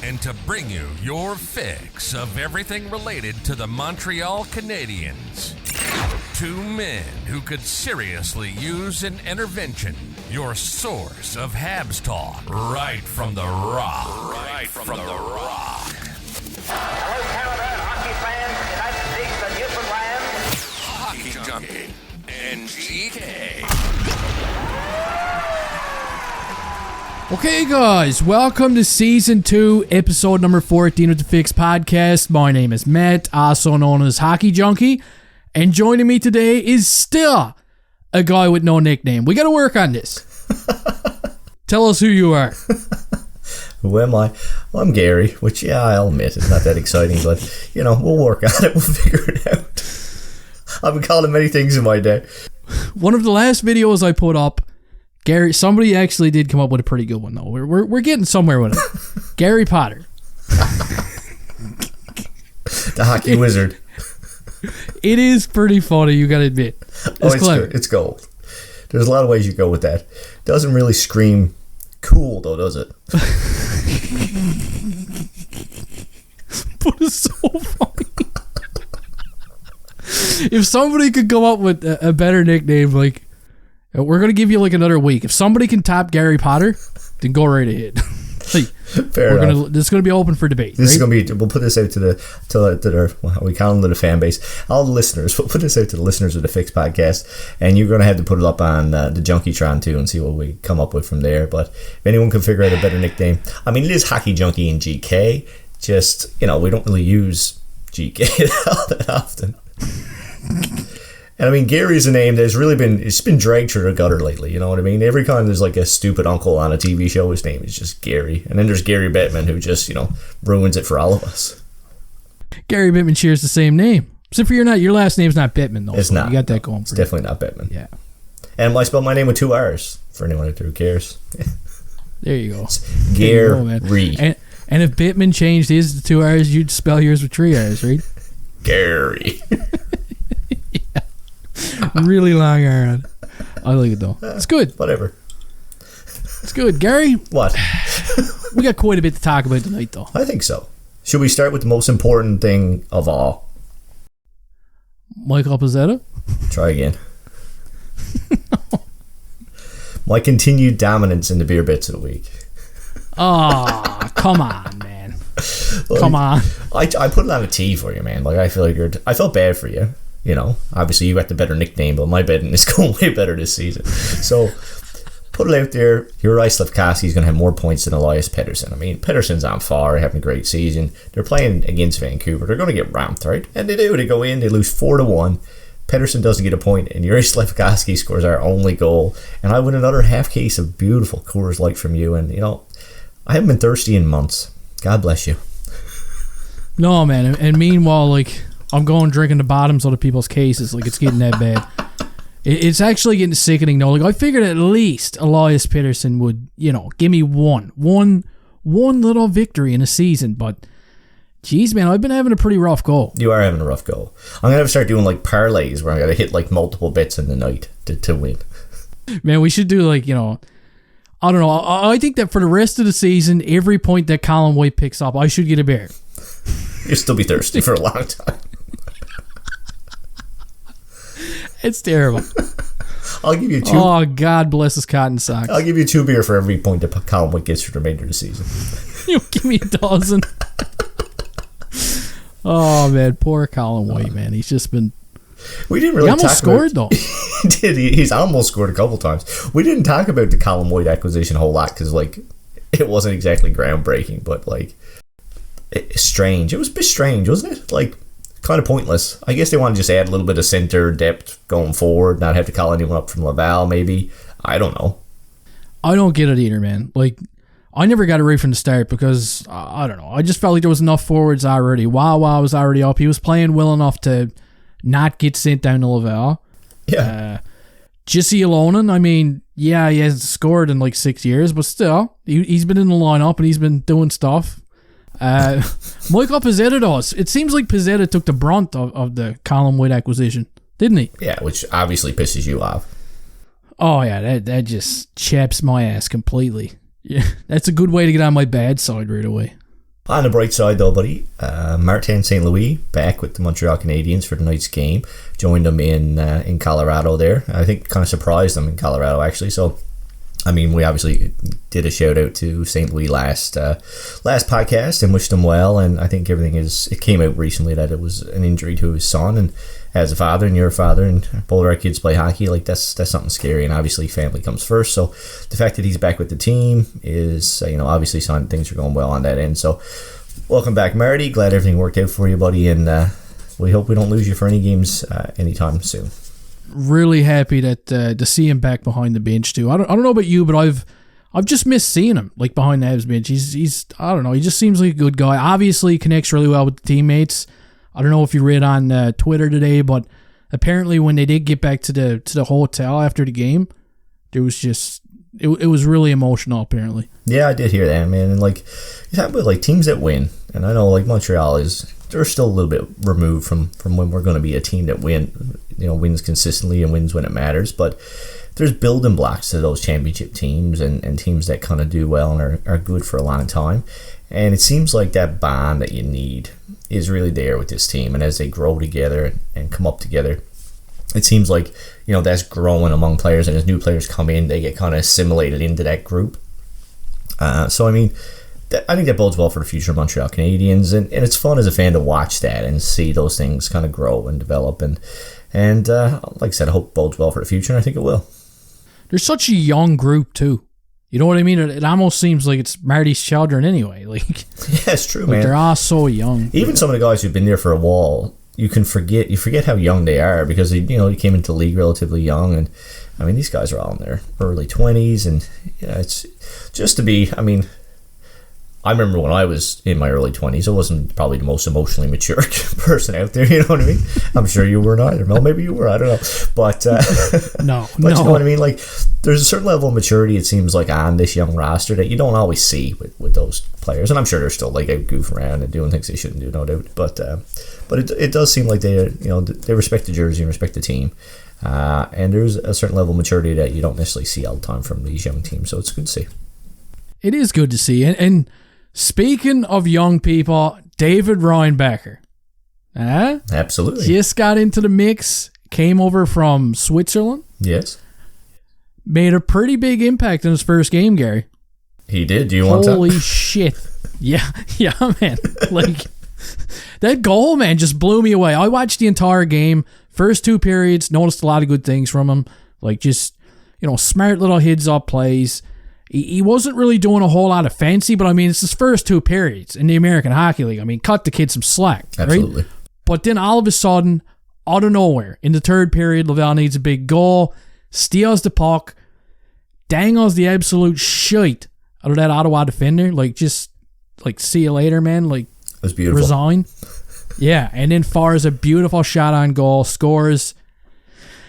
and to bring you your fix of everything related to the Montreal Canadiens. Two men who could seriously use an intervention. Your source of Habs talk, right from the rock. Right from the rock. Hello, Canada, hockey fans, United States and Newfoundland. Hockey Junkie and GK. Okay, guys, welcome to Season 2, Episode number 14 of the Fix Podcast. My name is Matt, also known as Hockey Junkie, and joining me today is still a guy with no nickname. We got to work on this. Tell us who you are. Who am I? Well, I'm Gary, which, yeah, I'll admit, it's not that exciting, but, you know, we'll work on it. We'll figure it out. I've been called many things in my day. One of the last videos I put up, Gary, somebody actually did come up with a pretty good one, though. We're getting somewhere with it. Gary Potter. The hockey wizard. It is pretty funny, you gotta admit. It's clever. It's gold. There's a lot of ways you go with that. Doesn't really scream cool, though, does it? But it's so funny. If somebody could come up with a better nickname, like, we're going to give you like another week. If somebody can top Gary Potter, then go right ahead. Like, Fair enough. This is going to be open for debate. This right? is going to be, we'll put this out to the well, we call them the fan base, all the listeners. We'll put this out to the listeners of the Fix Podcast, and you're going to have to put it up on the Junkietron too and see what we come up with from there. But if anyone can figure out a better nickname, I mean, it is Hockey Junkie and GK. Just, you know, we don't really use GK that often. And I mean, Gary's a name that's really been dragged through the gutter lately, you know what I mean? Every time there's like a stupid uncle on a TV show, his name is just Gary. And then there's Gary Bettman, who just, you know, ruins it for all of us. Gary Bettman shares the same name. Except for your last name's not Bettman, though. It's so not. You got that going It's for you. definitely not Bettman. Yeah. And I spelled my name with 2 R's, for anyone who cares. There you go. Gary. And if Bettman changed his to 2 R's, you'd spell yours with 3 R's, right? Gary. Really long R on it. I like it, though. It's good. Whatever. It's good. Gary? What? We got quite a bit to talk about tonight, though. I think so. Should we start with the most important thing of all? Michael Pezzetta? Try again. My continued dominance in the beer bits of the week. Oh, come on, man. Like, Come on. I put it on a tee for you, man. Like, I felt bad for you. You know, obviously you got the better nickname, but my betting is going way better this season. So, put it out there. Uri Slavkovsky is going to have more points than Elias Pettersson. I mean, Pettersson's on fire, having a great season. They're playing against Vancouver. They're going to get ramped, right? And they do. They go in, they lose 4-1. Pettersson doesn't get a point, and Uri Slavkovsky scores our only goal. And I win another half case of beautiful Coors Light from you. And, you know, I haven't been thirsty in months. God bless you. No, man. And meanwhile, like, I'm going drinking the bottoms of the people's cases. Like, it's getting that bad. It's actually getting sickening, though. Like, I figured at least Elias Pettersson would, you know, give me one little victory in a season. But, geez, man, I've been having a pretty rough go. You are having a rough go. I'm going to have to start doing, like, parlays where I got to hit, like, multiple bets in the night to win. Man, we should do, like, you know, I don't know. I think that for the rest of the season, every point that Colin White picks up, I should get a beer. You'll still be thirsty for a long time. It's terrible. I'll give you 2. Oh, God bless his cotton socks. I'll give you 2 beer for every point that Colin White gets for the remainder of the season. You give me a dozen. Oh, man. Poor Colin White, man. He's just been... We didn't really He almost scored, though. He did. He's almost scored a couple times. We didn't talk about the Colin White acquisition a whole lot because, like, it wasn't exactly groundbreaking, but, like, it's strange. It was a bit strange, wasn't it? Like, kind of pointless. I guess they want to just add a little bit of center depth going forward, not have to call anyone up from Laval, maybe. I don't know. I don't get it either, man. Like, I never got it right from the start because, I don't know. I just felt like there was enough forwards already. Wawa was already up. He was playing well enough to not get sent down to Laval. Yeah. Jesse Alonen, I mean, yeah, he hasn't scored in like 6 years, but still, he's been in the lineup and he's been doing stuff. Michael Pezzetta does. It seems like Pezzetta took the brunt of the Colin White acquisition, didn't he? Yeah, which obviously pisses you off. Oh, yeah, that just chaps my ass completely. Yeah, that's a good way to get on my bad side right away. On the bright side, though, buddy, Martin St. Louis back with the Montreal Canadiens for tonight's game. Joined them in Colorado there. I think kind of surprised them in Colorado, actually. So, I mean, we obviously did a shout out to St. Louis last podcast and wished them well. And I think it came out recently that it was an injury to his son. And as a father, and you're a father, and both our kids play hockey, like that's something scary. And obviously, family comes first. So the fact that he's back with the team is, obviously things are going well on that end. So welcome back, Marty. Glad everything worked out for you, buddy. And we hope we don't lose you for any games anytime soon. Really happy that to see him back behind the bench too. I don't know about you, but I've just missed seeing him like behind the Habs bench. He's I don't know. He just seems like a good guy. Obviously, connects really well with the teammates. I don't know if you read on Twitter today, but apparently when they did get back to the hotel after the game, there was just it was really emotional. Apparently, yeah, I did hear that, man. And like you talk about like teams that win, and I know like Montreal they're still a little bit removed from when we're going to be a team that wins consistently and wins when it matters. But there's building blocks to those championship teams and teams that kind of do well and are good for a long time. And it seems like that bond that you need is really there with this team. And as they grow together and come up together, it seems like, that's growing among players. And as new players come in, they get kind of assimilated into that group. So, I mean, I think that bodes well for the future of Montreal Canadiens. And it's fun as a fan to watch that and see those things kind of grow and develop. And like I said, I hope it bodes well for the future. And I think it will. There's such a young group, too. You know what I mean? It almost seems like it's Marty's children anyway. Like, yeah, it's true, man. They're all so young. Even some of the guys who've been there for a while, you forget how young they are because they came into the league relatively young, and I mean these guys are all in their early 20s, and it's just to be. I mean, I remember when I was in my early 20s, I wasn't probably the most emotionally mature person out there, you know what I mean? I'm sure you weren't either. Well, maybe you were, I don't know. But, no. You know what I mean? Like, there's a certain level of maturity, it seems like, on this young roster that you don't always see with those players. And I'm sure they're still, like, out goofing around and doing things they shouldn't do, no doubt. But it does seem like they respect the jersey and respect the team. And there's a certain level of maturity that you don't necessarily see all the time from these young teams. So it's good to see. It is good to see. And speaking of young people, David Reinbacher. Absolutely. Just got into the mix, came over from Switzerland. Yes. Made a pretty big impact in his first game, Gary. He did. Do you want to? Holy shit. Yeah, man. Like, that goal, man, just blew me away. I watched the entire game. First two periods, noticed a lot of good things from him. Like, just, smart little heads-up plays. He wasn't really doing a whole lot of fancy, but I mean, it's his first two periods in the American Hockey League. I mean, cut the kid some slack. Absolutely. Right? But then all of a sudden, out of nowhere, in the third period, Laval needs a big goal, steals the puck, dangles the absolute shite out of that Ottawa defender. Like, just, see you later, man. Like, that's beautiful. Resign. Yeah, and then fires a beautiful shot on goal, scores.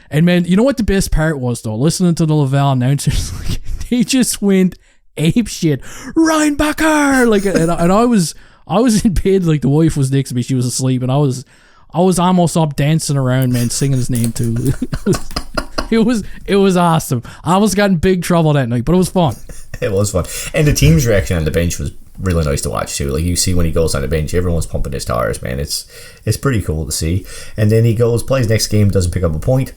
And man, you know what the best part was, though? Listening to the Laval announcers, like, they just went ape shit. Reinbacher! Like, and I was in bed, like the wife was next to me, she was asleep, and I was almost up dancing around, man, singing his name too. It was awesome. I almost got in big trouble that night, but it was fun. It was fun. And the team's reaction on the bench was really nice to watch too. Like, you see when he goes on the bench, everyone's pumping his tires, man. It's pretty cool to see. And then he plays next game, doesn't pick up a point.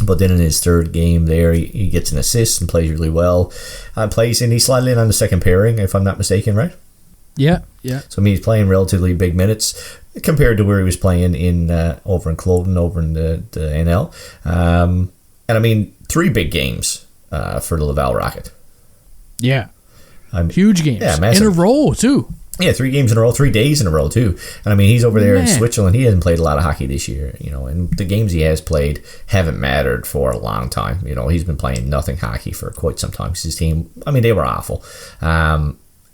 But then in his third game there, he gets an assist and plays really well. He's sliding in on the second pairing, if I'm not mistaken, right? Yeah. So I mean, he's playing relatively big minutes compared to where he was playing in over in Cloden, over in the NL. And I mean, 3 big games for the Laval Rocket. Yeah. Huge games. Yeah, massive. In a row, too. Yeah, 3 games in a row, 3 days in a row, too. And I mean, he's over there in Switzerland. He hasn't played a lot of hockey this year, and the games he has played haven't mattered for a long time. He's been playing nothing hockey for quite some time. His team, I mean, they were awful.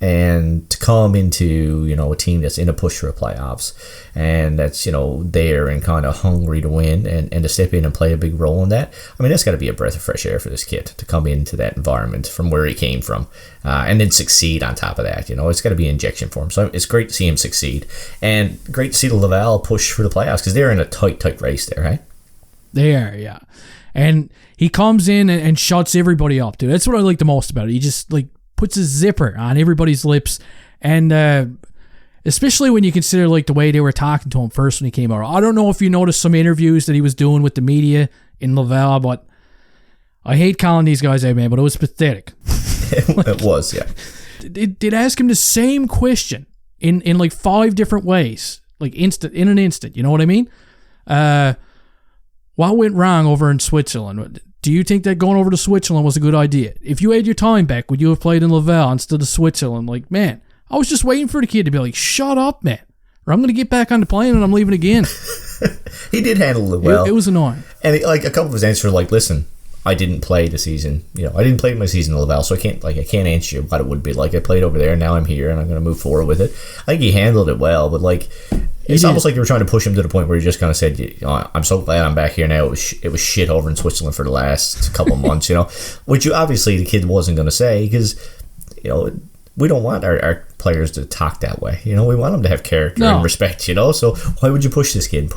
And to come into, a team that's in a push for a playoffs and that's, there and kind of hungry to win and to step in and play a big role in that, I mean, that's got to be a breath of fresh air for this kid to come into that environment from where he came from and then succeed on top of that. It's got to be an injection for him. So it's great to see him succeed and great to see the Laval push for the playoffs because they're in a tight race there, right? They are, yeah. And he comes in and shuts everybody up, dude. That's what I like the most about it. He just, puts a zipper on everybody's lips. And especially when you consider like the way they were talking to him first when he came over. I don't know if you noticed some interviews that he was doing with the media in Laval, but I hate calling these guys out, man, but it was pathetic. It was, yeah. They'd ask him the same question in like 5 different ways, like in an instant. You know what I mean? What went wrong over in Switzerland? Do you think that going over to Switzerland was a good idea? If you had your time back, would you have played in Laval instead of Switzerland? Like, man, I was just waiting for the kid to be like, shut up, man, or I'm going to get back on the plane and I'm leaving again. He did handle it well. It was annoying. And a couple of his answers were like, listen, I didn't play the season. I didn't play my season in Laval, so I can't answer you what it would be like. I played over there, and now I'm here, and I'm going to move forward with it. I think he handled it well, but it's almost like you were trying to push him to the point where he just kind of said, I'm so glad I'm back here now. It was shit over in Switzerland for the last couple of months, which obviously the kid wasn't going to say because, we don't want our players to talk that way. We want them to have character and respect, So why would you push this kid?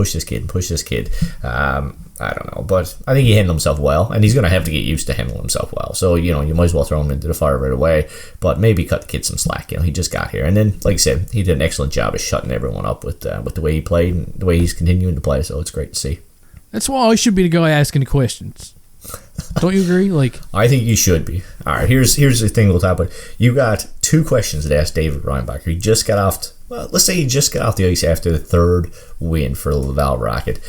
I don't know, but I think he handled himself well, and he's going to have to get used to handling himself well. So, you might as well throw him into the fire right away, but maybe cut the kid some slack. He just got here. And then, like I said, he did an excellent job of shutting everyone up with the way he played and the way he's continuing to play, so it's great to see. That's why I should be the guy asking the questions. Don't you agree? I think you should be. All right, here's the thing we'll talk about. You got 2 questions to ask David Reinbacher. He just got off, let's say he just got off the ice after the 3rd win for the Laval Rocket.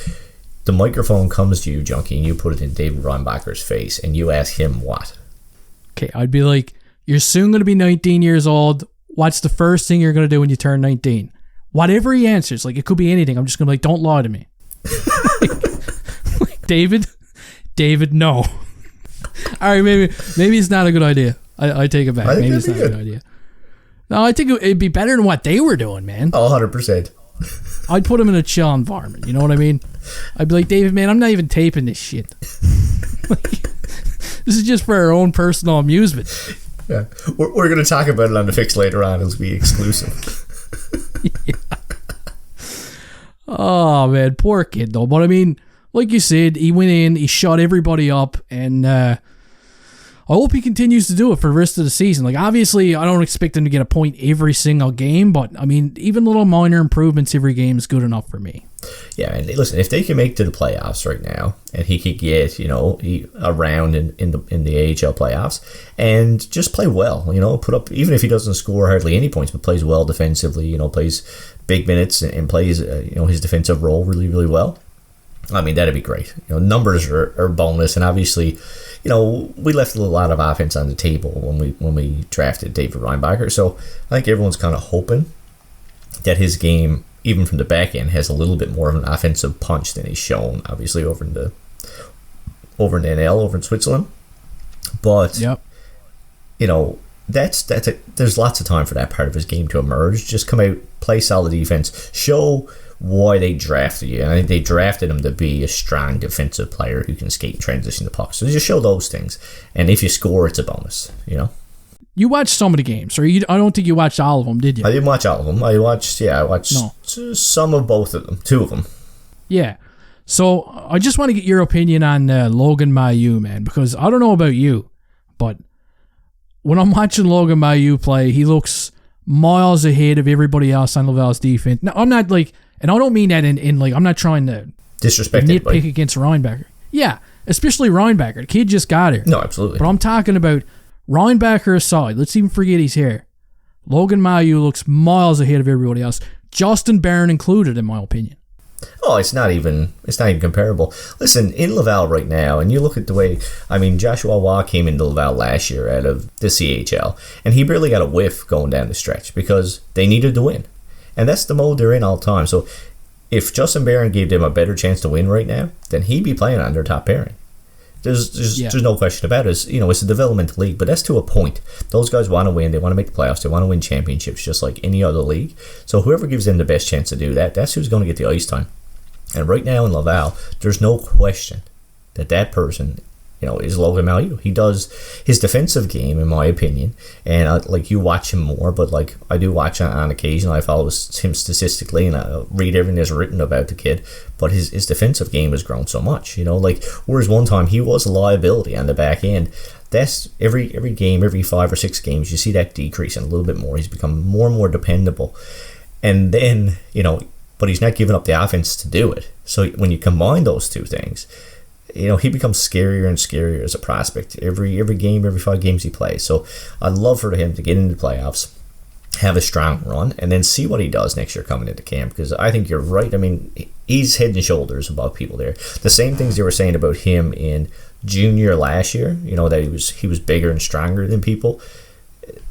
The microphone comes to you, Junkie, and you put it in David Reinbacher's face, and you ask him what? Okay, I'd be like, you're soon going to be 19 years old. What's the first thing you're going to do when you turn 19? Whatever he answers, it could be anything. I'm just going to be like, don't lie to me. David, no. All right, maybe it's not a good idea. I take it back. Maybe it's not a good idea. No, I think it'd be better than what they were doing, man. 100%. I'd put him in a chill environment. You know what I mean? I'd be like, David, man, I'm not even taping this shit. This is just for our own personal amusement. Yeah, we're going to talk about it on the fix later on. It'll be exclusive. Yeah. Oh, man, poor kid, though. But, I mean, like you said, he went in, he shut everybody up, and I hope he continues to do it for the rest of the season. Obviously, I don't expect him to get a point every single game, but, I mean, even little minor improvements every game is good enough for me. Yeah, and listen, if they can make to the playoffs right now, and he could get, a round in the AHL playoffs, and just play well, put up, even if he doesn't score hardly any points, but plays well defensively, plays big minutes and plays, his defensive role really, really well. I mean, that'd be great. Numbers are bonus, and obviously, we left a lot of offense on the table when we drafted David Reinbacher. So I think everyone's kind of hoping that his game, even from the back end, has a little bit more of an offensive punch than he's shown, obviously, over in NL, over in Switzerland. But yep. There's lots of time for that part of his game to emerge. Just come out, play solid defense, show why they drafted you. And I think they drafted him to be a strong defensive player who can skate and transition the puck. So just show those things. And if you score, it's a bonus, You watched some of the games, or I don't think you watched all of them, did you? I didn't watch all of them. I watched some of both of them, 2 of them. Yeah. So I just want to get your opinion on Logan Mailloux, man, because I don't know about you, but when I'm watching Logan Mailloux play, he looks miles ahead of everybody else on Laval's defense. Now, I'm not and I don't mean that in I'm not trying to disrespect nitpick anybody against Reinbacher. Yeah, especially Reinbacher. The kid just got here. No, absolutely. But I'm talking about Reinbacher aside. Let's even forget he's here. Logan Mailloux looks miles ahead of everybody else. Justin Barron included, in my opinion. Oh, it's not even comparable. Listen, in Laval right now, and you look at the way, Joshua Waugh came into Laval last year out of the CHL, and he barely got a whiff going down the stretch because they needed to win. And that's the mode they're in all the time. So if Justin Barron gave them a better chance to win right now, then he'd be playing on their top pairing. There's no question about it. It's a developmental league, but that's to a point. Those guys want to win. They want to make the playoffs. They want to win championships just like any other league. So whoever gives them the best chance to do that, that's who's going to get the ice time. And right now in Laval, there's no question that person, is Logan Mailloux. He does his defensive game, in my opinion, and you watch him more, but I do watch on occasion. I follow him statistically, and I read everything that's written about the kid. But his defensive game has grown so much, whereas one time he was a liability on the back end. That's every game, every 5 or 6 games, you see that decreasing a little bit more. He's become more and more dependable. And then, but he's not giving up the offense to do it. So when you combine those two things, he becomes scarier and scarier as a prospect every game, every 5 games he plays. So I'd love for him to get into the playoffs, have a strong run, and then see what he does next year coming into camp, because I think you're right. I mean, he's head and shoulders above people there. The same things they were saying about him in junior last year, that he was bigger and stronger than people.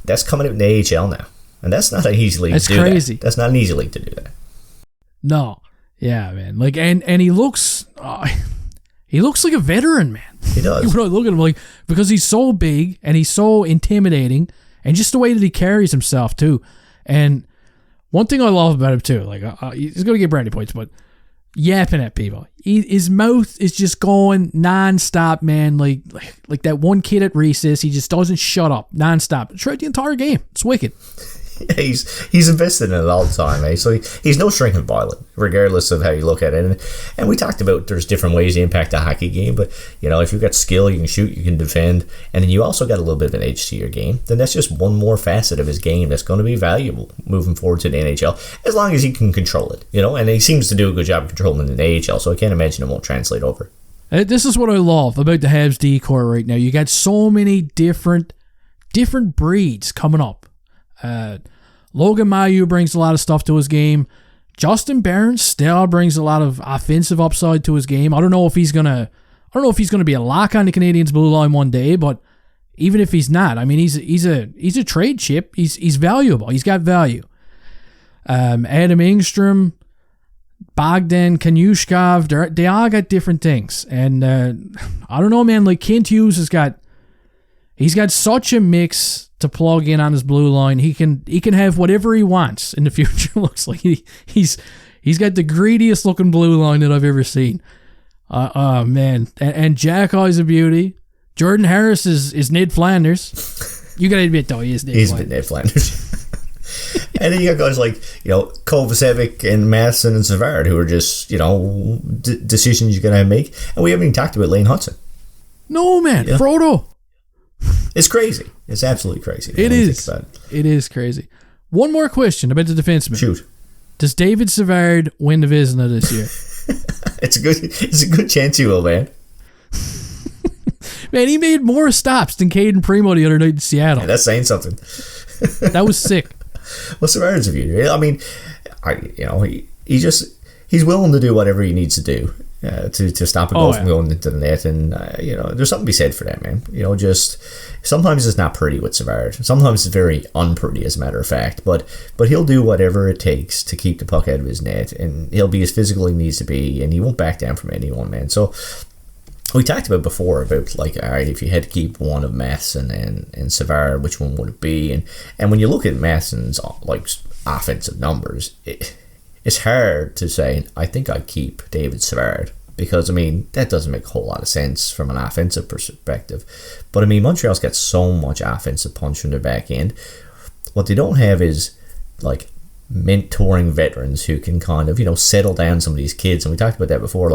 That's coming out in the AHL now, and that's not an easy league to do crazy. that. That's not an easy league to do that. No. Yeah, man. Like, and he looks like a veteran, man. He does. When I look at him, because he's so big and he's so intimidating, and just the way that he carries himself too. And one thing I love about him too, he's gonna get brownie points, but yapping at people. His mouth is just going nonstop, man. Like that one kid at recess, he just doesn't shut up nonstop throughout the entire game. It's wicked. Yeah, he's invested in it all the time, eh? So he's no shrinking violet, regardless of how you look at it. And we talked about there's different ways to impact a hockey game, but if you've got skill, you can shoot, you can defend, and then you also got a little bit of an edge to your game. Then that's just one more facet of his game that's going to be valuable moving forward to the NHL, as long as he can control it. And he seems to do a good job of controlling it in the AHL, so I can't imagine it won't translate over. This is what I love about the Habs decor right now. You got so many different breeds coming up. Logan Mailloux brings a lot of stuff to his game. Justin Barron still brings a lot of offensive upside to his game. I don't know if he's gonna be a lock on the Canadiens blue line one day, but even if he's not, I mean, he's a trade chip. He's valuable. He's got value. Adam Engstrom, Bogdan, Kanyushkov, they all got different things, and I don't know, man. Like Kent Hughes he's got such a mix to plug in on his blue line. He can have whatever he wants in the future. Looks like he's got the greediest looking blue line that I've ever seen. Man, and Xhekaj is a beauty. Jordan Harris is Ned Flanders. You gotta admit though, he is Ned Flanders. He's a bit Ned Flanders. And then you got guys like Kovacevic and Matheson and Savard, who are just decisions you're gonna make. And we haven't even talked about Lane Hutson. No, man, Frodo. It's crazy. It's absolutely crazy. It is. It is crazy. One more question about the defenseman. Shoot. Does David Savard win the Vezina this year? It's a good chance he will, man. Man, he made more stops than Caden Primo the other night in Seattle. Yeah, that's saying something. That was sick. Well, Savard's a beauty. I mean, he's willing to do whatever he needs to do. To stop a goal from going into the net, and there's something to be said for that, man. Just sometimes it's not pretty with Savard. Sometimes it's very unpretty, as a matter of fact. But he'll do whatever it takes to keep the puck out of his net, and he'll be as physical as he needs to be, and he won't back down from anyone, man. So we talked about before about all right, if you had to keep one of Matheson and Savard, which one would it be? And when you look at Matheson's offensive numbers, it's hard to say, I think I'd keep David Savard, because, that doesn't make a whole lot of sense from an offensive perspective. But, Montreal's got so much offensive punch from their back end. What they don't have is, mentoring veterans who can kind of, settle down some of these kids. And we talked about that before,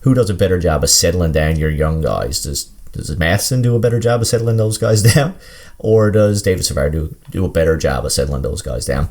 who does a better job of settling down your young guys? Does Matheson do a better job of settling those guys down? Or does David Savard do a better job of settling those guys down?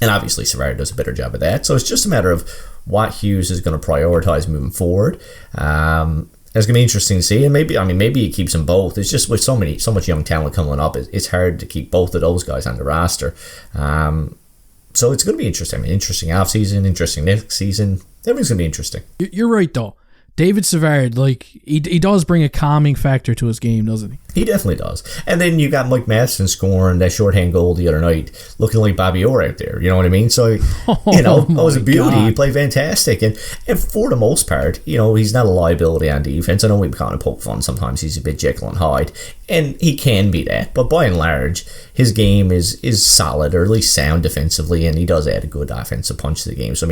And obviously Savard does a better job of that. So it's just a matter of what Hughes is going to prioritize moving forward. It's going to be interesting to see. And maybe he keeps them both. It's just with so much young talent coming up, it's hard to keep both of those guys on the roster. So it's going to be interesting. Interesting offseason, interesting next season. Everything's going to be interesting. You're right, though. David Savard, he does bring a calming factor to his game, doesn't he? He definitely does. And then you got Mike Matheson scoring that shorthand goal the other night, looking like Bobby Orr out there. You know what I mean? So, it was a beauty. God. He played fantastic. And for the most part, he's not a liability on defense. I know we kind of poke fun sometimes. He's a bit Jekyll and Hyde. And he can be that. But by and large, his game is solid, or at least sound defensively, and he does add a good offensive punch to the game. So,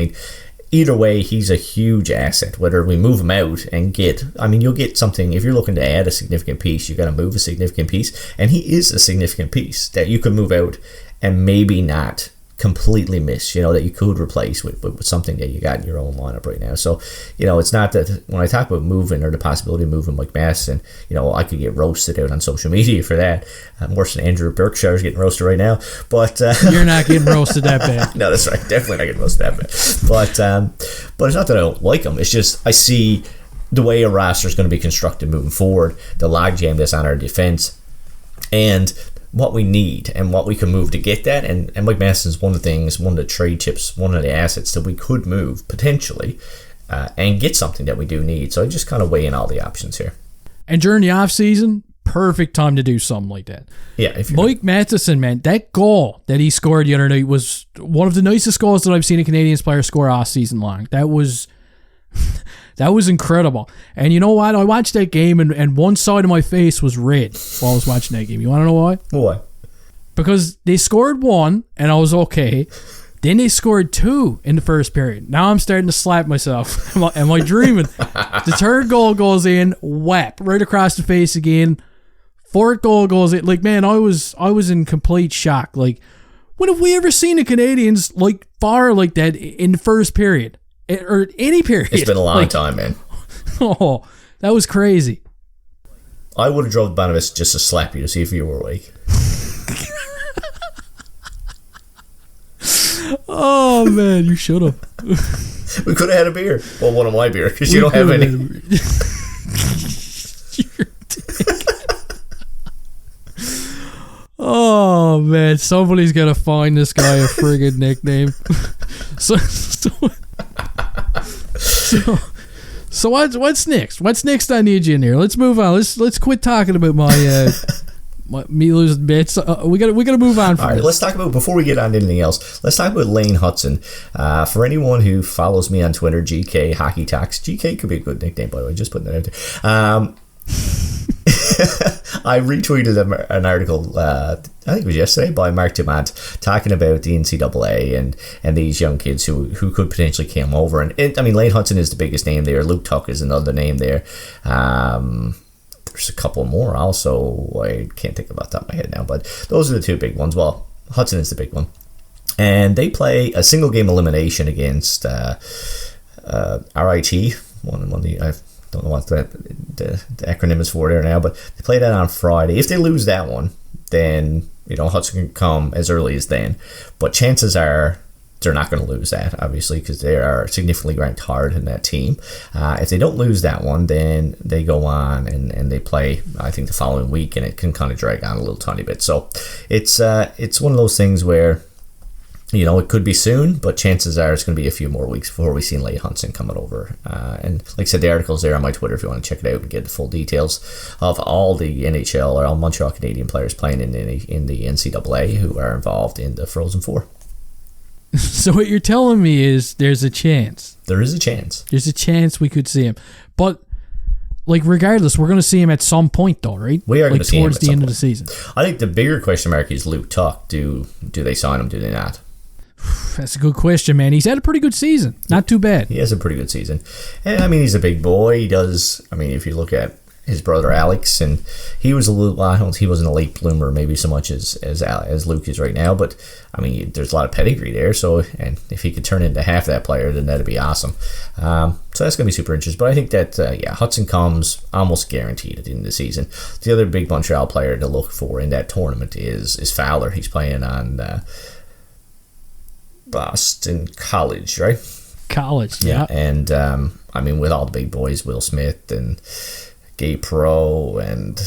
either way, he's a huge asset. Whether we move him out and you'll get something. If you're looking to add a significant piece, you got to move a significant piece, and he is a significant piece that you can move out and maybe not completely miss, that you could replace with something that you got in your own lineup right now. So, it's not that when I talk about moving or the possibility of moving Mike Matheson, I could get roasted out on social media for that. Worse than Arber Xhekaj getting roasted right now. But you're not getting roasted that bad. No, that's right. Definitely not getting roasted that bad. But it's not that I don't like him. It's just I see the way a roster is going to be constructed moving forward, the logjam that's on our defense, and what we need and what we can move to get that. And Mike Matheson's one of the trade chips, one of the assets that we could move potentially and get something that we do need. So I just kind of weigh in all the options here. And during the off season, perfect time to do something like that. Yeah, Mike Matheson, man, that goal that he scored the other night was one of the nicest goals that I've seen a Canadiens player score all season long. That was incredible. And you know what? I watched that game and one side of my face was red while I was watching that game. You want to know why? Why? Because they scored one and I was okay. Then they scored two in the first period. Now I'm starting to slap myself. Am I dreaming? The third goal goes in, whap, right across the face again. Fourth goal goes in. Like, man, I was in complete shock. Like, when have we ever seen the Canadiens like fire like that in the first period? Or any period? It's been a long time, man. Oh, that was crazy. I would have drove Bonavis just to slap you to see if you were awake. Oh, man, you should have. We could have had a beer. Well, one of my beer, because you don't have any. You're a dick. Oh, man, somebody's got to find this guy a friggin' nickname. So what's next? What's next on the agenda here? Let's move on. Let's quit talking about me losing bits. We gotta move on from All right, this. let's talk about, before we get on to anything else, let's talk about Lane Hutson. For anyone who follows me on Twitter, GK Hockey Talks. GK could be a good nickname, by the way, just putting that out there. I retweeted an article, I think it was yesterday, by Mark Dumont, talking about the NCAA and these young kids who could potentially come over. And Lane Hutson is the biggest name there. Luke Tuck is another name there. There's a couple more also. I can't think about that off my head now, but those are the two big ones. Well, Hutson is the big one. And they play a single game elimination against RIT, one of the... I don't know what the acronym is for there now, but they play that on Friday. If they lose that one, then Hutson can come as early as then. But chances are they're not going to lose that, obviously, because they are significantly ranked hard in that team. If they don't lose that one, then they go on and they play, I think, the following week, and it can kind of drag on a little tiny bit. So it's one of those things where it could be soon, but chances are it's going to be a few more weeks before we see Lane Hutson coming over. And like I said, the article's there on my Twitter if you want to check it out and get the full details of all the NHL or all Montreal Canadiens players playing in the NCAA who are involved in the Frozen Four. So what you're telling me is there's a chance. There is a chance. There's a chance we could see him. But, regardless, we're going to see him at some point, though, right? We are going to see him towards the end of the season. I think the bigger question mark is Luke Tuck. Do they sign him? Do they not? That's a good question, man. He's had a pretty good season. Not too bad. He has a pretty good season. And, he's a big boy. He does, if you look at his brother Alex, and he was he wasn't a late bloomer maybe so much as Luke is right now, but, there's a lot of pedigree there, so, and if he could turn into half that player, then that'd be awesome. So that's going to be super interesting. But I think that, Hutson comes almost guaranteed at the end of the season. The other big Montreal player to look for in that tournament is Fowler. He's playing on... Boston College, right? College, yeah. And with all the big boys, Will Smith and Gabe Perreault and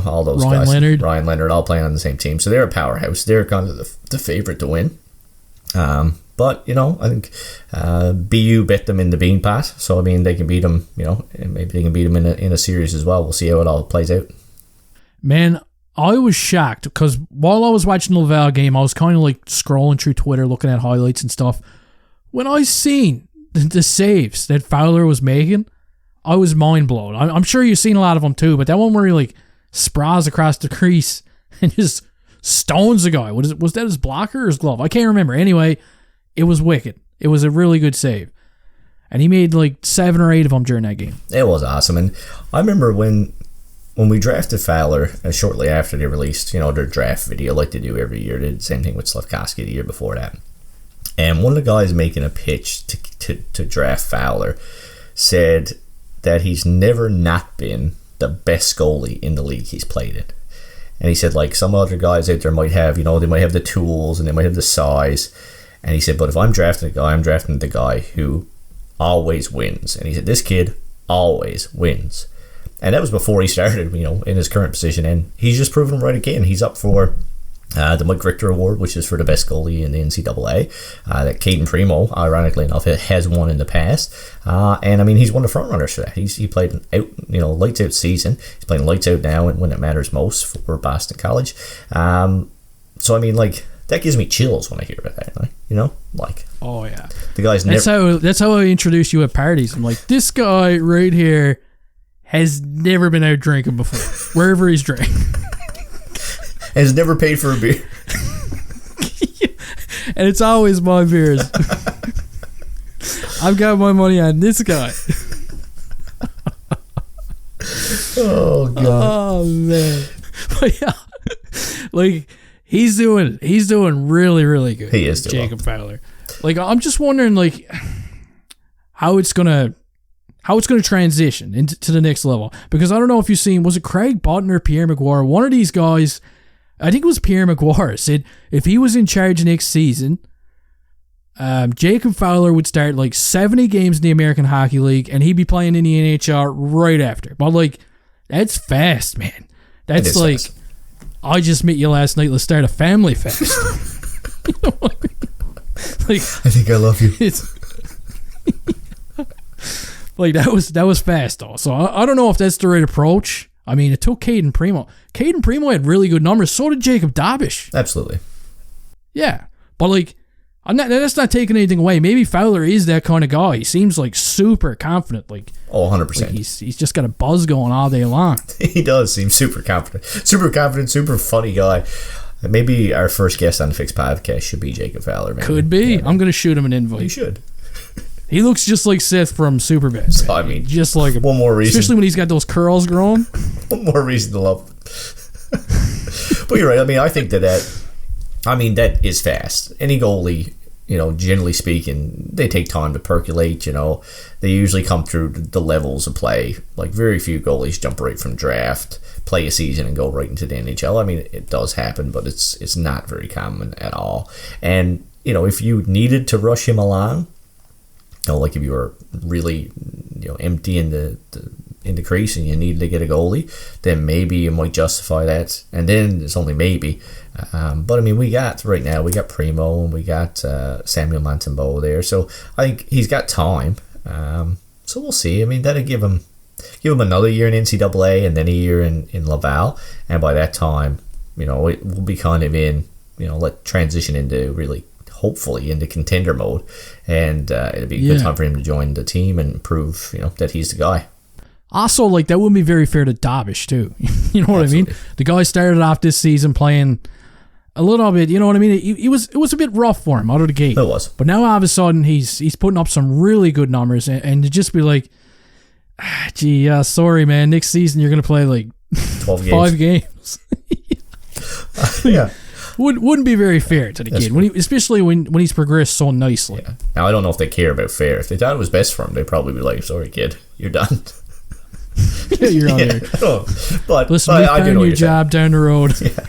all those guys, Ryan Leonard, all playing on the same team, so they're a powerhouse. They're kind of the favorite to win. But I think BU bet them in the bean pot, so they can beat them. And maybe they can beat them in a series as well. We'll see how it all plays out. Man, I was shocked because while I was watching the Laval game, I was kind of scrolling through Twitter, looking at highlights and stuff. When I seen the saves that Fowler was making, I was mind blown. I'm sure you've seen a lot of them too, but that one where he sprawls across the crease and just stones a guy. Was that his blocker or his glove? I can't remember. Anyway, it was wicked. It was a really good save. And he made 7 or 8 of them during that game. It was awesome. And I remember when when we drafted Fowler, shortly after they released, their draft video like they do every year, they did the same thing with Slavkovsky the year before that. And one of the guys making a pitch to draft Fowler said that he's never not been the best goalie in the league he's played in. And he said, like, some other guys out there might have, they might have the tools and they might have the size. And he said, but if I'm drafting a guy, I'm drafting the guy who always wins. And he said, this kid always wins. And that was before he started, in his current position. And he's just proven right again. He's up for the Mike Richter Award, which is for the best goalie in the NCAA. That Caden Primo, ironically enough, has won in the past. And I mean, he's one of the front runners for that. He played an lights out season. He's playing lights out now when it matters most for Boston College. So I mean, like, that gives me chills when I hear about that. Like, oh yeah, the guy's that's how I introduce you at parties. I'm like, this guy right here has never been out drinking before, wherever he's drank. Has never paid for a beer. And it's always my beers. I've got my money on this guy. Oh god. Oh man. But yeah, like he's doing really, really good. He is doing Jacob Fowler. Like, I'm just wondering, like, how it's gonna transition into the next level. Because I don't know if you've seen, was it Craig Button or Pierre McGuire? One of these guys, I think it was Pierre McGuire, said if he was in charge next season, Jacob Fowler would start like 70 games in the American Hockey League and he'd be playing in the NHL right after. But like, that's fast, man. That's like, fast. I just met you last night, let's start a family fast. You know what I mean? Like, I think I love you. Like, that was fast though. So I don't know if that's the right approach. I mean, it took Caden Primo. Caden Primo had really good numbers. So did Jacob Dabish. Absolutely. Yeah. But like, that's not taking anything away. Maybe Fowler is that kind of guy. He seems like super confident. Like, 100%. Like he's just got a buzz going all day long. He does seem super confident. Super funny guy. Maybe our first guest on the Fix podcast should be Jacob Fowler. Maybe. Could be. Yeah, I'm going to shoot him an invite. You should. He looks just like Seth from Superbad. So, I mean, just like him. One more reason. Especially when he's got those curls growing. One more reason to love him. But you're right. I mean, I think that is fast. Any goalie, generally speaking, they take time to percolate. They usually come through the levels of play. Like, very few goalies jump right from draft, play a season, and go right into the NHL. I mean, it does happen, but it's not very common at all. And, if you needed to rush him along, like if you were really, empty in the crease and you needed to get a goalie, then maybe you might justify that. And then it's only maybe. But I mean, we got Primo and we got Samuel Montembeault there, so I think he's got time. So we'll see. I mean, that'll give him another year in NCAA and then a year in Laval, and by that time, it will be kind of in, let transition into really, hopefully, into contender mode, and it'll be a good time for him to join the team and prove, that he's the guy. Also, like, that wouldn't be very fair to Dabish too. You know what Absolutely. I mean? The guy started off this season playing a little bit, you know what I mean? It was a bit rough for him out of the gate. It was. But now all of a sudden he's putting up some really good numbers, and to just be like, sorry man, next season you're gonna play like 12 games. 5 games. Yeah. Wouldn't be very fair to the kid, especially when he's progressed so nicely. Yeah. Now I don't know if they care about fair. If they thought it was best for him, they'd probably be like, sorry kid, you're done. Yeah, you're on there. But listen, we found your job down the road. Yeah.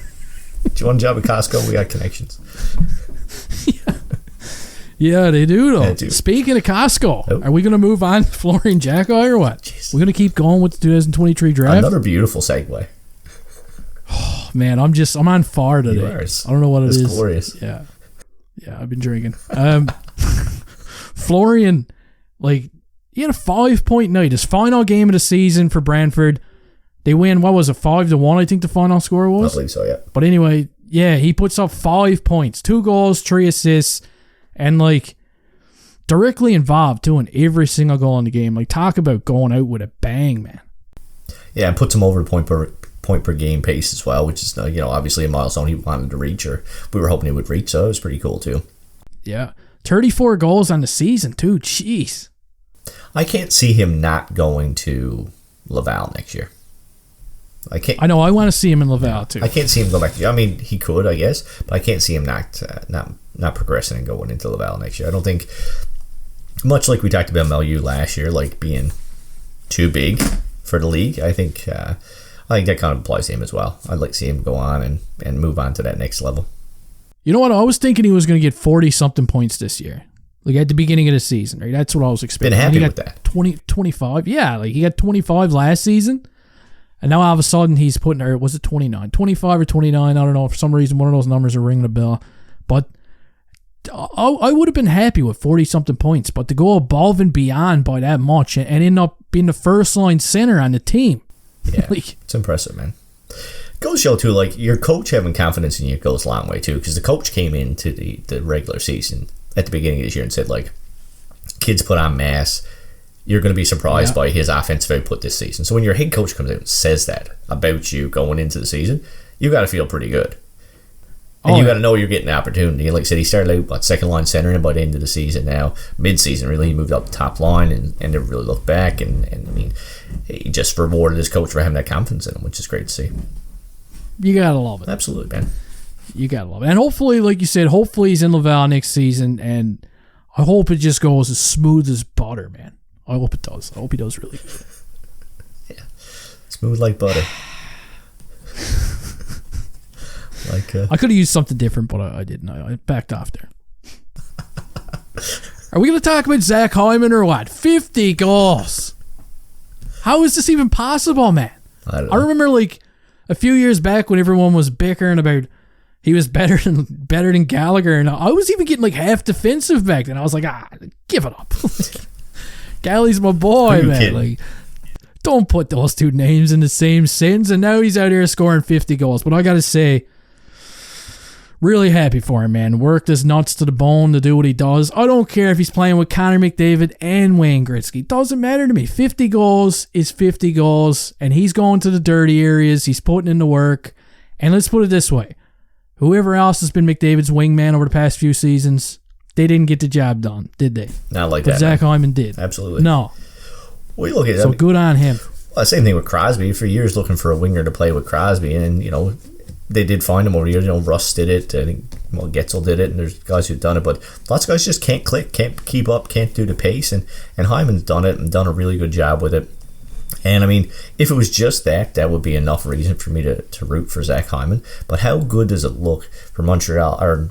Do you want a job at Costco? We got connections. Yeah, they do though. Speaking of Costco, Are we going to move on to Florian Xhekaj or what? Jeez. We're going to keep going with the 2023 draft. Another beautiful segue. Oh man, I'm on fire today. I don't know what it is. It's glorious. Yeah, I've been drinking. Florian, like, he had a 5-point night. His final game of the season for Brantford. They win, what was it, 5-1, I think the final score was? I believe so, yeah. But anyway, yeah, he puts up 5 points, 2 goals, 3 assists, and, like, directly involved, too, in every single goal in the game. Like, talk about going out with a bang, man. Yeah, and puts him over the point per game pace as well, which is, obviously a milestone he wanted to reach, or we were hoping he would reach, so it was pretty cool, too. Yeah. 34 goals on the season, too. Jeez. I can't see him not going to Laval next year. I know. I want to see him in Laval too. I can't see him go back. I mean, he could, I guess, but I can't see him not progressing and going into Laval next year. I don't think, much like we talked about Mailloux last year, like being too big for the league. I think that kind of applies to him as well. I'd like to see him go on and move on to that next level. You know what? I was thinking he was going to get 40-something points this year. Like at the beginning of the season, right? That's what I was expecting. Been happy with that. 25. Yeah, like he got 25 last season. And now all of a sudden he's putting, or was it 29? 25 or 29, I don't know. For some reason, one of those numbers are ringing a bell. But I would have been happy with 40-something points. But to go above and beyond by that much and end up being the first-line center on the team. Yeah, it's impressive, man. Goes show, too, like, your coach having confidence in you goes a long way, too. Because the coach came into the regular season at the beginning of this year and said, like, kids put on mass. You're going to be surprised by his offensive output this season. So when your head coach comes out and says that about you going into the season, you got to feel pretty good. And you got to know you're getting an opportunity. Like I said, he started out second line center, and by the end of the season now, mid-season really, he moved up the top line and never really looked back. And I mean, he just rewarded his coach for having that confidence in him, which is great to see. You got to love it. Absolutely, man. You got to love it. And hopefully, like you said, hopefully he's in Laval next season, and I hope it just goes as smooth as butter, man. I hope it does. I hope he does really good. Yeah. Smooth like butter. I could have used something different, but I didn't. I backed off there. Are we going to talk about Zach Hyman or what? 50 goals. How is this even possible, man? I don't know. I remember like a few years back when everyone was bickering about he was better than Gallagher, and I was even getting like half defensive back then. I was like, give it up. Galley's my boy, man. Kidding? Like, don't put those two names in the same sentence. And now he's out here scoring 50 goals. But I got to say, really happy for him, man. Worked his nuts to the bone to do what he does. I don't care if he's playing with Connor McDavid and Wayne Gretzky. Doesn't matter to me. 50 goals is 50 goals. And he's going to the dirty areas. He's putting in the work. And let's put it this way. Whoever else has been McDavid's wingman over the past few seasons, they didn't get the job done, did they? Not like but that. Zach Hyman did. Absolutely. No. We look at so good on him. Well, same thing with Crosby. For years, looking for a winger to play with Crosby, and they did find him over the years. Russ did it. I think Getzel did it, and there's guys who've done it. But lots of guys just can't click, can't keep up, can't do the pace. And Hyman's done it and done a really good job with it. And I mean, if it was just that would be enough reason for me to root for Zach Hyman. But how good does it look for Montreal, or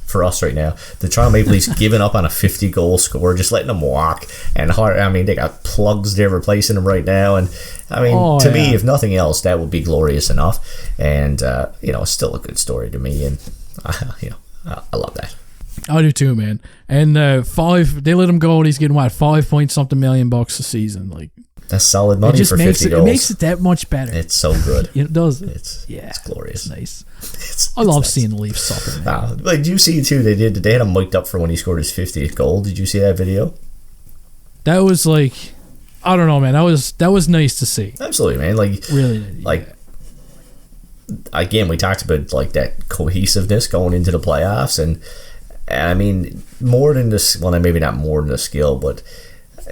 for us right now, the Toronto Maple Leafs giving up on a 50-goal score, just letting them walk? And they got plugs there replacing them right now. And I mean, to me, if nothing else, that would be glorious enough. And it's still a good story to me. And I love that. I do too, man. And they let him go, and he's getting what, $5-point-something million a season, like. That's solid money for 50 goals. It makes it that much better. It's so good. It does. It's glorious. It's nice. I love seeing the Leafs suffer, man. Did you see too? They had him mic'd up for when he scored his 50th goal. Did you see that video? That was like, I don't know, man. That was nice to see. Absolutely, man. Like really, again, we talked about like that cohesiveness going into the playoffs, and I mean more than this. Well, maybe not more than the skill, but.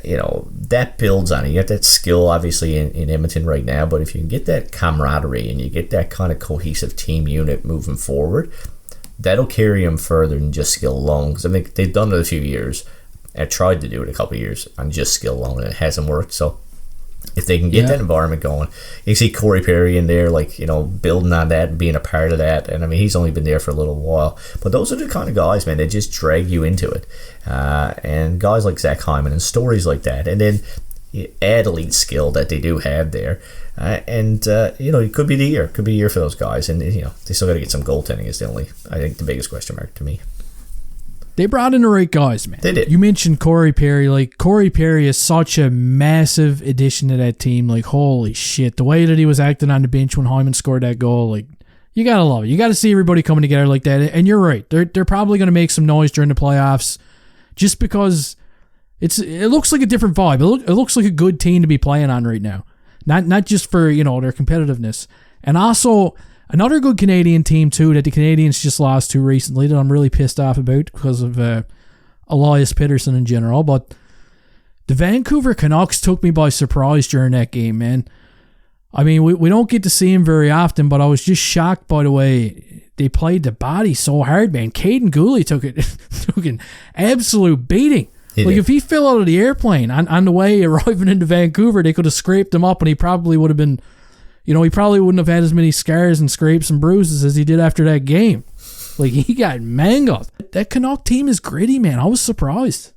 That builds on it. You get that skill, obviously, in Edmonton right now, but if you can get that camaraderie and you get that kind of cohesive team unit moving forward, that'll carry them further than just skill alone. Because I think they've done it a few years. I tried to do it a couple of years on just skill alone, and it hasn't worked. So if they can get that environment going, you see Corey Perry in there, building on that and being a part of that. And I mean, he's only been there for a little while, but those are the kind of guys, man, that just drag you into it. And guys like Zach Hyman and stories like that, and then you add elite skill that they do have there. It could be the year. It could be a year for those guys. And, they still got to get some goaltending is the biggest question mark to me. They brought in the right guys, man. They did. You mentioned Corey Perry. Like, Corey Perry is such a massive addition to that team. Like, holy shit. The way that he was acting on the bench when Hyman scored that goal, like, you got to love it. You got to see everybody coming together like that. And you're right. They're probably going to make some noise during the playoffs just because it looks like a different vibe. It looks like a good team to be playing on right now. Not just for, their competitiveness. And also, another good Canadian team, too, that the Canadiens just lost to recently that I'm really pissed off about because of Elias Pettersson in general. But the Vancouver Canucks took me by surprise during that game, man. I mean, we don't get to see him very often, but I was just shocked by the way they played the body so hard, man. Caden Gooley took an absolute beating. If he fell out of the airplane on the way arriving into Vancouver, they could have scraped him up, and he probably would have been, he probably wouldn't have had as many scars and scrapes and bruises as he did after that game. Like, he got mangled. That Canuck team is gritty, man. I was surprised.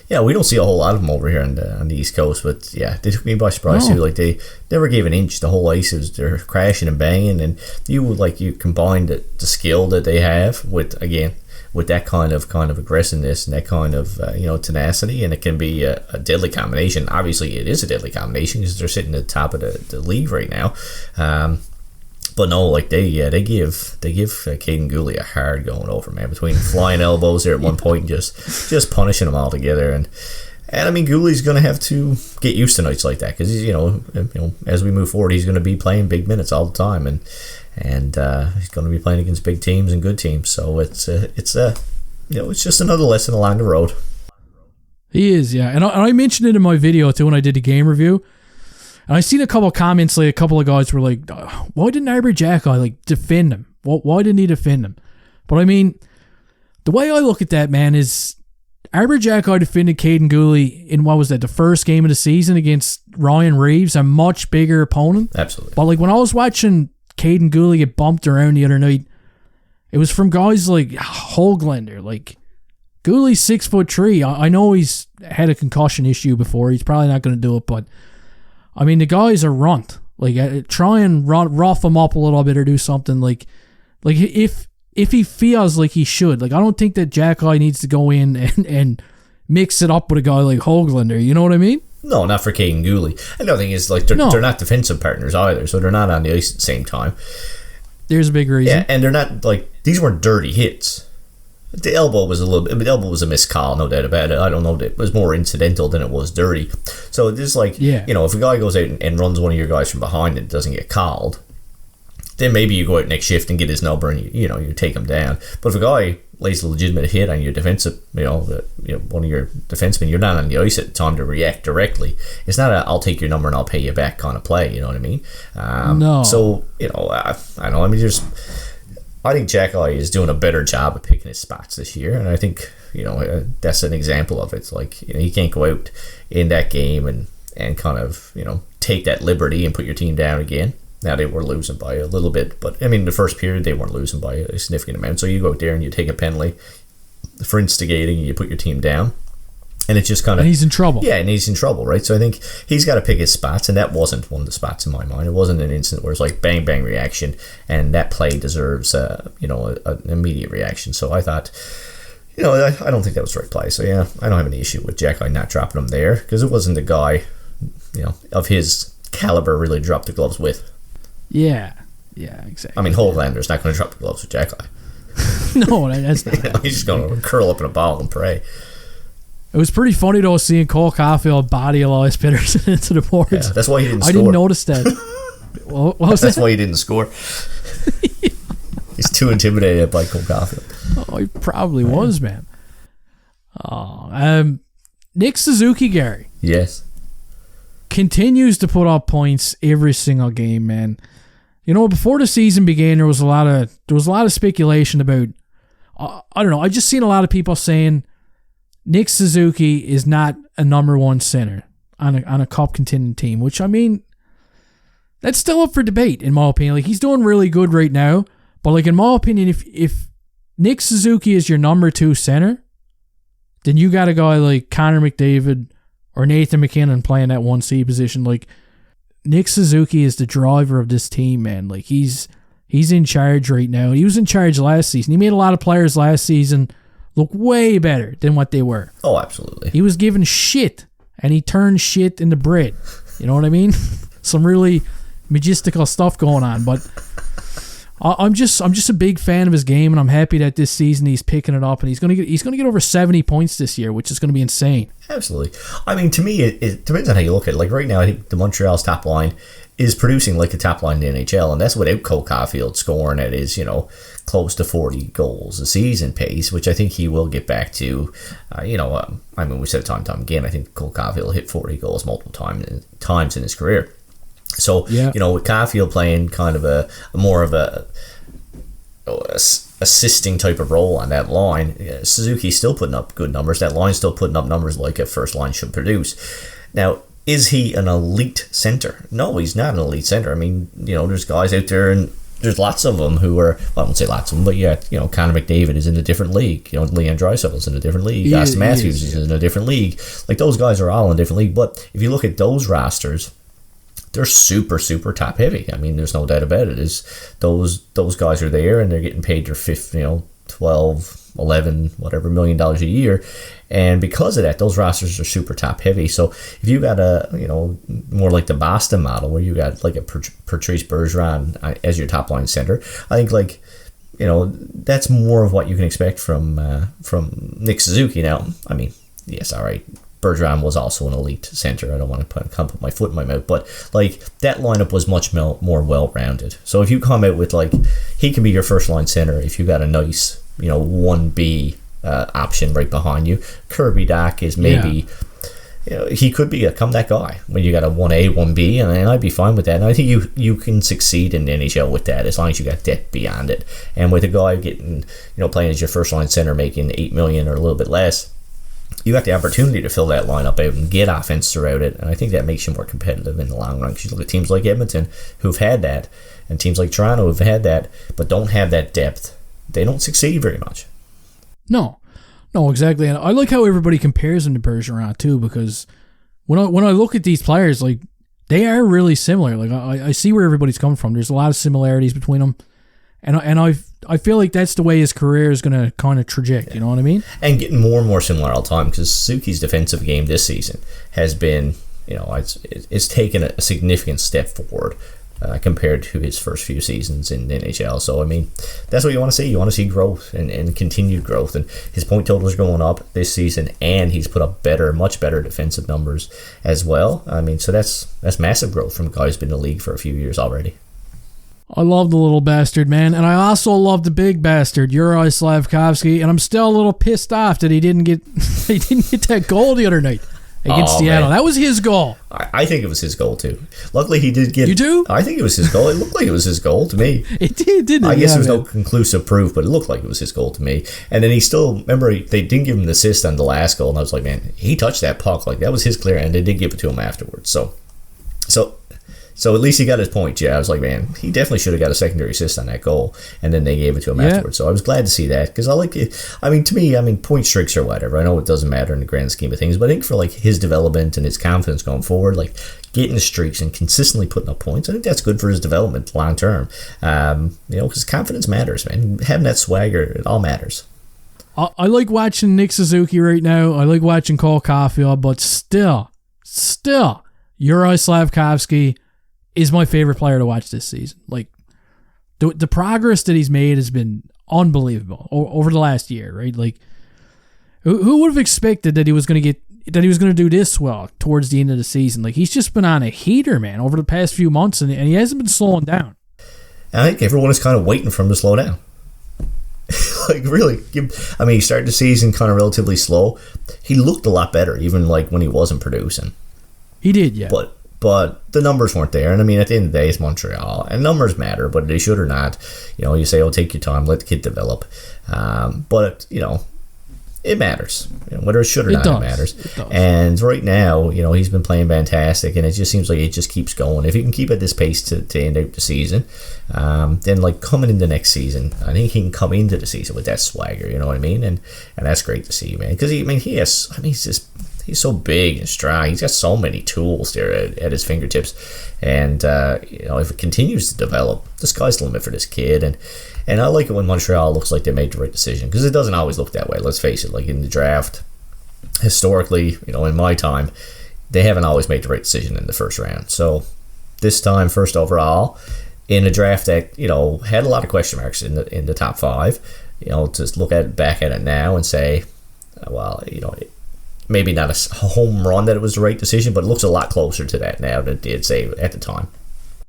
Yeah, we don't see a whole lot of them over here on the East Coast, but yeah, they took me by surprise too. Like, they never gave an inch. The whole ice they're crashing and banging, and you combine the skill that they have with that kind of aggressiveness and that kind of tenacity, and it can be a deadly combination. Obviously, it is a deadly combination because they're sitting at the top of the league right now. But no, like they give Caden Gooley a hard going over, man, between flying elbows there at one point and just punishing them all together. And I mean, Gooley's going to have to get used to nights like that because as we move forward, he's going to be playing big minutes all the time, and he's going to be playing against big teams and good teams. So it's just another lesson along the road. He is, yeah, and I mentioned it in my video too when I did the game review. And I seen a couple of comments, like a couple of guys were like, why didn't Arber Xhekaj defend him? Why didn't he defend him? But I mean, the way I look at that, man, is Arber Xhekaj defended Caden Gooley in, what was that, the first game of the season against Ryan Reeves, a much bigger opponent. Absolutely. But like when I was watching Caden Gooley get bumped around the other night, it was from guys like Höglander. Like, Gooley's 6'3". I know he's had a concussion issue before. He's probably not going to do it, but I mean, the guy's a runt. Like, try and rough him up a little bit or do something. Like if he feels like he should. Like, I don't think that Xhekaj needs to go in and mix it up with a guy like Höglander. You know what I mean? No, not for Caden Gooley. Another thing is, like, they're not defensive partners either, so they're not on the ice at the same time. There's a big reason. Yeah, and they're not, like, these weren't dirty hits. The elbow was a missed call, no doubt about it. I don't know, it was more incidental than it was dirty. So it's like, if a guy goes out and runs one of your guys from behind and doesn't get called, then maybe you go out next shift and get his number and you take him down. But if a guy lays a legitimate hit on your defensive, one of your defensemen, you're not on the ice at the time to react directly. It's not I'll take your number and I'll pay you back kind of play. You know what I mean? No. So I know. I mean, I think Xhekaj is doing a better job of picking his spots this year, and I think that's an example of it. It's like he can't go out in that game and kind of take that liberty and put your team down again. Now they were losing by a little bit, but I mean the first period they weren't losing by a significant amount. So you go out there and you take a penalty for instigating, and you put your team down. And it's just kind of... And he's in trouble. Yeah, and he's in trouble, right? So I think he's got to pick his spots, and that wasn't one of the spots in my mind. It wasn't an instant where it's like bang, bang reaction, and that play deserves, an immediate reaction. So I thought, I don't think that was the right play. So yeah, I don't have any issue with Xhekaj not dropping him there, because it wasn't the guy, of his caliber really dropped the gloves with. Yeah, exactly. I mean, Höglander's not going to drop the gloves with Xhekaj. No, that's not. He's just going to curl up in a ball and pray. It was pretty funny, though, seeing Cole Caulfield body Elias Pettersson into the boards. Yeah, that's why he didn't score. I didn't notice that. What was that's that? why he didn't score. He's too intimidated by Cole Caulfield. Oh, he probably was, man. Nick Suzuki, Gary. Yes. Continues to put up points every single game, man. Before the season began, there was a lot of speculation about. I don't know. I just seen a lot of people saying Nick Suzuki is not a number one center on a cup contending team, which, I mean, that's still up for debate, in my opinion. Like, he's doing really good right now, but, like, in my opinion, if Nick Suzuki is your number two center, then you got a guy like Connor McDavid or Nathan McKinnon playing that 1C position. Like, Nick Suzuki is the driver of this team, man. Like, he's in charge right now. He was in charge last season. He made a lot of players last season look way better than what they were. Oh, absolutely. He was given shit, and he turned shit into bread. You know what I mean? Some really majestical stuff going on, but I'm just a big fan of his game, and I'm happy that this season he's picking it up, and he's gonna get over 70 points this year, which is gonna be insane. Absolutely. I mean, to me, it depends on how you look at it. Like right now, I think the Montreal's top line is producing like the top line in the NHL, and that's without Cole Caulfield scoring at his, close to 40 goals a season pace, which I think he will get back to. I mean, we said it time and time again, I think Cole Caulfield hit 40 goals multiple times in his career. So, with Caulfield playing kind of a more of a assisting type of role on that line, Suzuki's still putting up good numbers. That line's still putting up numbers like a first line should produce. Now, is he an elite center? No, he's not an elite center. I mean, there's guys out there, and there's lots of them who are, well, I won't say lots of them, but Connor McDavid is in a different league. Leon Draisaitl's in a different league. Austin Matthews is in a different league. Like, those guys are all in a different league. But if you look at those rosters, they're super, super top heavy. I mean, there's no doubt about it. Those guys are there, and they're getting paid their fifth, 12, 11, whatever $million a year. And because of that, those rosters are super top heavy. So if you got more like the Boston model, where you got like a Patrice Bergeron as your top line center, I think that's more of what you can expect from Nick Suzuki. Now, I mean, yes, all right, Bergeron was also an elite center. I don't want to put my foot in my mouth, but that lineup was much more well-rounded. So if you come out with he can be your first line center if you got a nice 1B option right behind you. Kirby Dach is maybe he could become that guy when you got a 1A 1B, and I'd be fine with that. And I think you can succeed in the NHL with that as long as you got depth beyond it. And with a guy getting playing as your first line center making $8 million or a little bit less, you got the opportunity to fill that lineup out and get offense throughout it, and I think that makes you more competitive in the long run. Because you look at teams like Edmonton who've had that, and teams like Toronto who've had that, but don't have that depth. They don't succeed very much. No, exactly. And I like how everybody compares him to Bergeron too, because when I look at these players, they are really similar. I see where everybody's coming from. There's a lot of similarities between them, and I feel like that's the way his career is going to kind of traject. You know what I mean? And getting more and more similar all the time, because Suzuki's defensive game this season has been, it's taken a significant step forward compared to his first few seasons in the NHL. So, I mean, that's what you want to see. You want to see growth and continued growth. And his point total is going up this season, and he's put up much better defensive numbers as well. I mean, so that's massive growth from a guy who's been in the league for a few years already. I love the little bastard, man. And I also love the big bastard, Uri Slavkovsky. And I'm still a little pissed off that he didn't get that goal the other night against Seattle. Man. That was his goal. I think it was his goal, too. Luckily, he did get... You do? I think it was his goal. It looked like it was his goal to me. It did, didn't it? I guess there was no conclusive proof, but it looked like it was his goal to me. And then he still... Remember, they didn't give him the assist on the last goal, and I was like, man, he touched that puck. That was his clear, and they did give it to him afterwards. So at least he got his point, I was like, man, he definitely should have got a secondary assist on that goal, and then they gave it to him afterwards. So I was glad to see that, because I like it. I mean, to me, point streaks or whatever. I know it doesn't matter in the grand scheme of things, but I think for his development and his confidence going forward, getting the streaks and consistently putting up points, I think that's good for his development long term. Because confidence matters, man. Having that swagger, it all matters. I like watching Nick Suzuki right now. I like watching Cole Caulfield, but still, Uri Slavkovsky is my favorite player to watch this season. The progress that he's made has been unbelievable over the last year, right? Who would have expected that he was going to do this well towards the end of the season? He's just been on a heater, man, over the past few months, and he hasn't been slowing down. I think everyone is kind of waiting for him to slow down. Really. He started the season kind of relatively slow. He looked a lot better, even when he wasn't producing. He did, yeah. But the numbers weren't there. And at the end of the day, it's Montreal. And numbers matter, but they should or not. You say, take your time, let the kid develop. But it matters. Whether it should or not, it matters. And right now, he's been playing fantastic, and it just seems like it just keeps going. If he can keep at this pace to end out the season, then coming into next season, I think he can come into the season with that swagger, you know what I mean? And that's great to see, man. Because he's so big and strong. He's got so many tools there at his fingertips. And, if it continues to develop, the sky's the limit for this kid. And I like it when Montreal looks like they made the right decision, because it doesn't always look that way. Let's face it, in the draft, historically, in my time, they haven't always made the right decision in the first round. So this time, first overall, in a draft that, had a lot of question marks in the top five, to look back at it now and say, well, maybe not a home run that it was the right decision, but it looks a lot closer to that now than it did, say, at the time.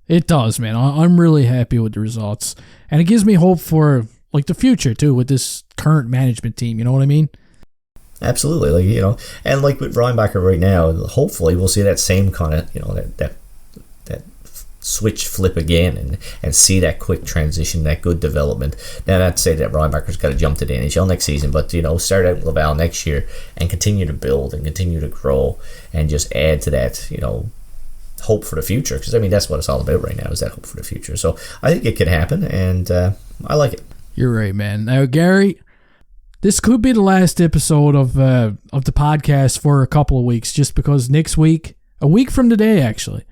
It does, man. I'm really happy with the results. And it gives me hope for, the future, too, with this current management team. You know what I mean? Absolutely. And with Reinbacher right now, hopefully we'll see that same kind of, that switch flip again and see that quick transition, that good development. Now, not to say that Reinbacher's got to jump to the NHL next season, but, start out with Laval next year and continue to build and continue to grow and just add to that, hope for the future. Because, that's what it's all about right now, is that hope for the future. So I think it could happen, and I like it. You're right, man. Now, Gary, this could be the last episode of the podcast for a couple of weeks, just because next week, a week from today, actually,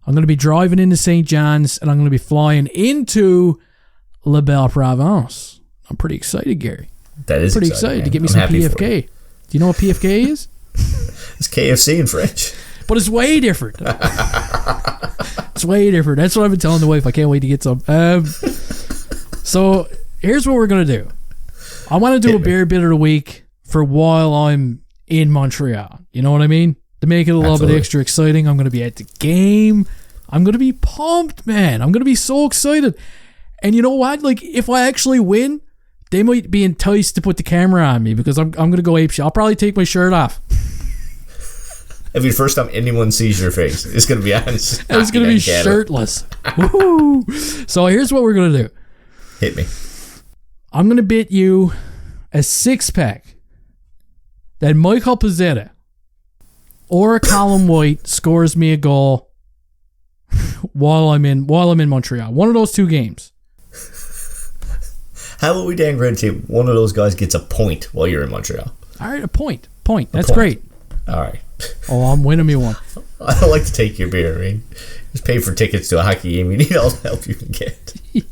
I'm going to be driving into St. John's, and I'm going to be flying into La Belle Province. I'm pretty excited, Gary. That is pretty excited to get me some PFK. Do you know what PFK is? It's KFC in French. But it's way different. It's way different. That's what I've been telling the wife. I can't wait to get some. So here's what we're going to do. I want to do a beer bit of the week for while I'm in Montreal. You know what I mean? To make it a little bit extra exciting, I'm going to be at the game. I'm going to be pumped, man. I'm going to be so excited. And you know what? Like, if I actually win, they might be enticed to put the camera on me because I'm going to go apeshit. I'll probably take my shirt off. It'll be the first time anyone sees your face. It's going to be honest. It's going to be shirtless. Woo-hoo. So here's what we're going to do. Hit me. I'm going to bet you a 6-pack that Michael Pezzetta or Colin White scores me a goal while I'm in Montreal. One of those two games. How about we downgrade to one of those guys gets a point while you're in Montreal? All right, a point. That's great. All right. Oh, I'm winning me one. I don't like to take your beer. Just pay for tickets to a hockey game. You need all the help you can get. Yeah.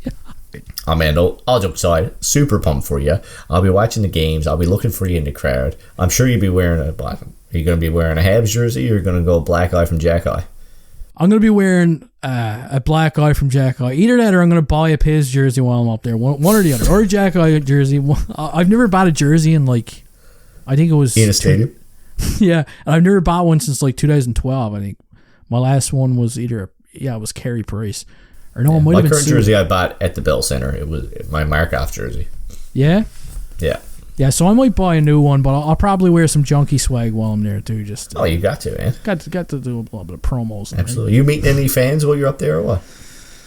Oh man, all jokes aside, super pumped for you. I'll be watching the games. I'll be looking for you in the crowd. I'm sure you'll be wearing Are you going to be wearing a Habs jersey, or are you going to go black eye from Jack Eye? I'm going to be wearing a black eye from Jack Eye. Either that, or I'm going to buy a Piz jersey while I'm up there. One or the other. Or a Jack Eye jersey. I've never bought a jersey in I think it was... In a stadium? Yeah, and I've never bought one since 2012, I think. My last one was it was Carey Price. Or no, it might have been... My current jersey I bought at the Bell Center. It was my Markov jersey. Yeah? Yeah. Yeah, so I might buy a new one, but I'll probably wear some junkie swag while I'm there too. You got to, man. Got to do a little bit of promos. Absolutely. Right? You meeting any fans while you're up there, or what?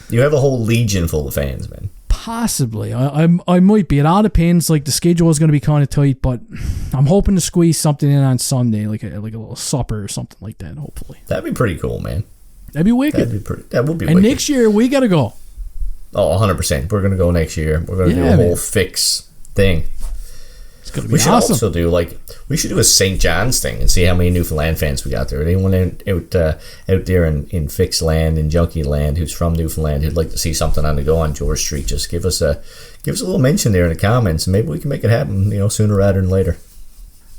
You have a whole legion full of fans, man. Possibly. I might be. It all depends. The schedule is going to be kind of tight, but I'm hoping to squeeze something in on Sunday, like a little supper or something like that. Hopefully. That'd be pretty cool, man. That'd be wicked. That would be. And wicked. next year we got to go. Oh, 100%. We're going to go next year. We're going to do a whole fix thing. It's going to be we should awesome. Also do we should do a St. John's thing and see how many Newfoundland fans we got there. Anyone out there in fixed land, in junkie land, who's from Newfoundland, who'd like to see something on the go on George Street, just give us a little mention there in the comments, and maybe we can make it happen, sooner rather than later.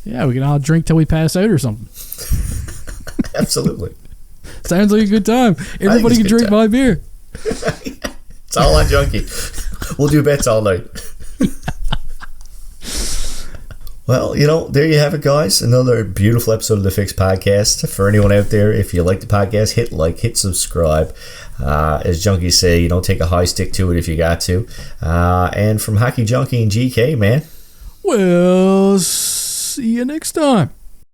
Yeah, we can all drink till we pass out or something. Absolutely. Sounds like a good time. Everybody can drink my beer. It's all on junkie. We'll do bets all night. Well, there you have it, guys. Another beautiful episode of the Fix Podcast. For anyone out there, if you like the podcast, hit like, hit subscribe. As junkies say, take a high stick to it if you got to. And from Hockey Junkie and GK, man. Well, see you next time.